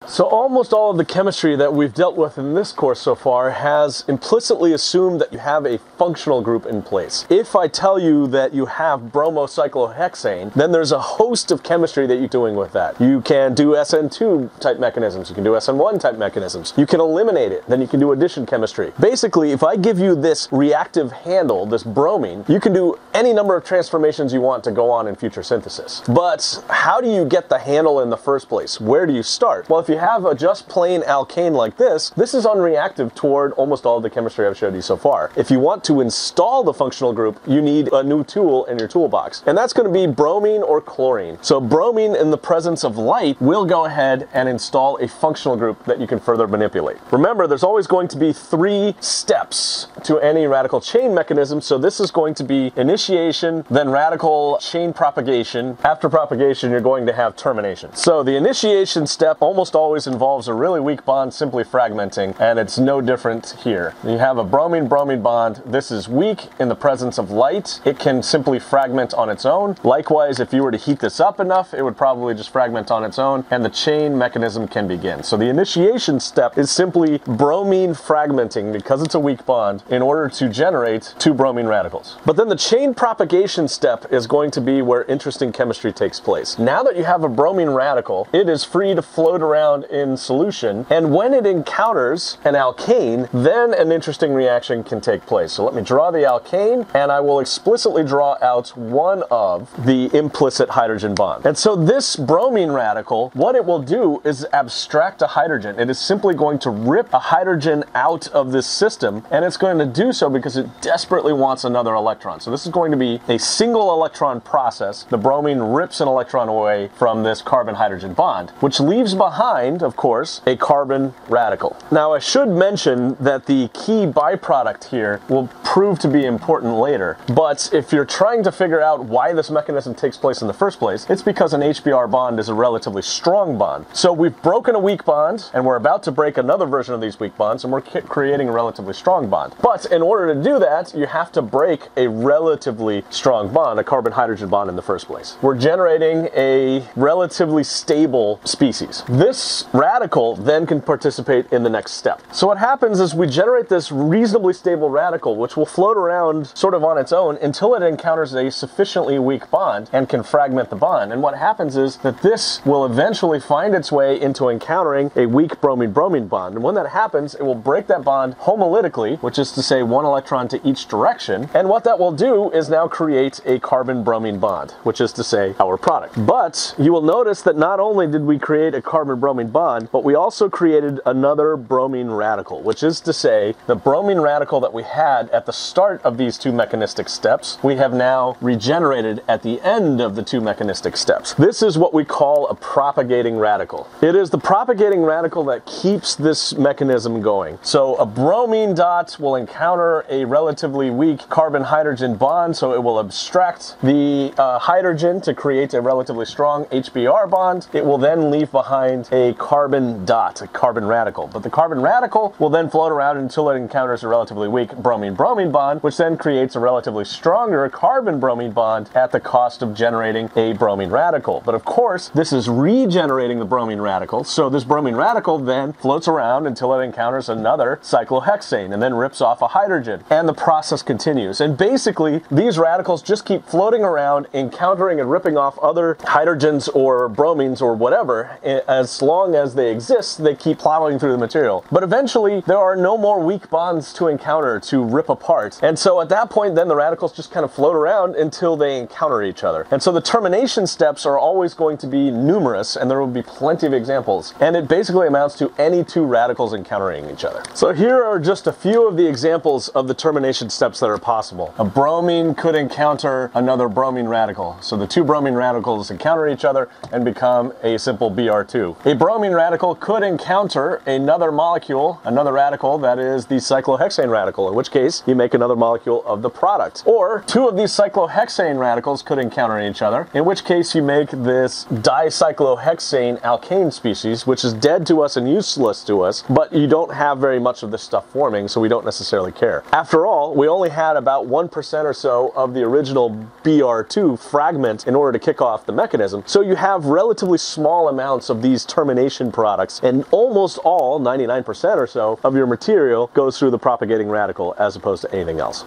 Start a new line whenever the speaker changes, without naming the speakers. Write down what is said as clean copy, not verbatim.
So almost all of the chemistry that we've dealt with in this course so far has implicitly assumed that you have a functional group in place. If I tell you that you have bromocyclohexane, then there's a host of chemistry that you're doing with that. You can do SN2 type mechanisms, you can do SN1 type mechanisms, you can eliminate it, then you can do addition chemistry. Basically, if I give you this reactive handle, this bromine, you can do any number of transformations you want to go on in future synthesis. But how do you get the handle in the first place? Where do you start? Well, if you have a just plain alkane like this is unreactive toward almost all of the chemistry I've showed you so far. If you want to install the functional group, you need a new tool in your toolbox, and that's going to be bromine or chlorine. So bromine, in the presence of light, will go ahead and install a functional group that you can further manipulate. Remember, there's always going to be 3 steps to any radical chain mechanism, so this is going to be initiation, then radical chain propagation. After propagation, you're going to have termination. So the initiation step almost always involves a really weak bond simply fragmenting, and it's no different here. You have a bromine-bromine bond. This is weak in the presence of light. It can simply fragment on its own. Likewise, if you were to heat this up enough, it would probably just fragment on its own, and the chain mechanism can begin. So the initiation step is simply bromine fragmenting, because it's a weak bond, in order to generate 2 bromine radicals. But then the chain propagation step is going to be where interesting chemistry takes place. Now that you have a bromine radical, it is free to float around in solution, and when it encounters an alkane, then an interesting reaction can take place. So let me draw the alkane, and I will explicitly draw out one of the implicit hydrogen bond. And so this bromine radical, what it will do is abstract a hydrogen. It is simply going to rip a hydrogen out of this system, and it's going to do so because it desperately wants another electron. So this is going to be a single electron process. The bromine rips an electron away from this carbon-hydrogen bond, which leaves behind, of course, a carbon radical. Now, I should mention that the key byproduct here will prove to be important later, but if you're trying to figure out why this mechanism takes place in the first place, it's because an HBr bond is a relatively strong bond. So we've broken a weak bond, and we're about to break another version of these weak bonds, and we're creating a relatively strong bond. But in order to do that, you have to break a relatively strong bond, a carbon-hydrogen bond, in the first place. We're generating a relatively stable species. This radical then can participate in the next step. So what happens is we generate this reasonably stable radical, which will float around sort of on its own until it encounters a sufficiently weak bond and can fragment the bond. And what happens is that this will eventually find its way into encountering a weak bromine-bromine bond. And when that happens, it will break that bond homolytically, which is to say 1 electron to each direction. And what that will do is now create a carbon-bromine bond, which is to say our product. But you will notice that not only did we create a carbon-bromine bond, but we also created another bromine radical, which is to say the bromine radical that we had at the start of these 2 mechanistic steps, we have now regenerated at the end of the 2 mechanistic steps. This is what we call a propagating radical. It is the propagating radical that keeps this mechanism going. So a bromine dot will encounter a relatively weak carbon-hydrogen bond, so it will abstract the hydrogen to create a relatively strong HBr bond. It will then leave behind a carbon dot, a carbon radical. But the carbon radical will then float around until it encounters a relatively weak bromine-bromine bond, which then creates a relatively stronger carbon-bromine bond at the cost of generating a bromine radical. But of course, this is regenerating the bromine radical, so this bromine radical then floats around until it encounters another cyclohexane and then rips off a hydrogen. And the process continues. And basically, these radicals just keep floating around, encountering and ripping off other hydrogens or bromines or whatever. As long as they exist, they keep plowing through the material. But eventually, there are no more weak bonds to encounter, to rip apart. And so at that point, then the radicals just kind of float around until they encounter each other. And so the termination steps are always going to be numerous, and there will be plenty of examples. And it basically amounts to any 2 radicals encountering each other. So here are just a few of the examples of the termination steps that are possible. A bromine could encounter another bromine radical. So the 2 bromine radicals encounter each other and become a simple Br2. A bromine radical could encounter another molecule, another radical that is the cyclohexane radical, in which case you make another molecule of the product. Or 2 of these cyclohexane radicals could encounter each other, in which case you make this dicyclohexane alkane species, which is dead to us and useless to us, but you don't have very much of this stuff forming, so we don't necessarily care. After all, we only had about 1% or so of the original Br2 fragment in order to kick off the mechanism, so you have relatively small amounts of these terminations termination products, and almost all, 99% or so, of your material goes through the propagating radical as opposed to anything else.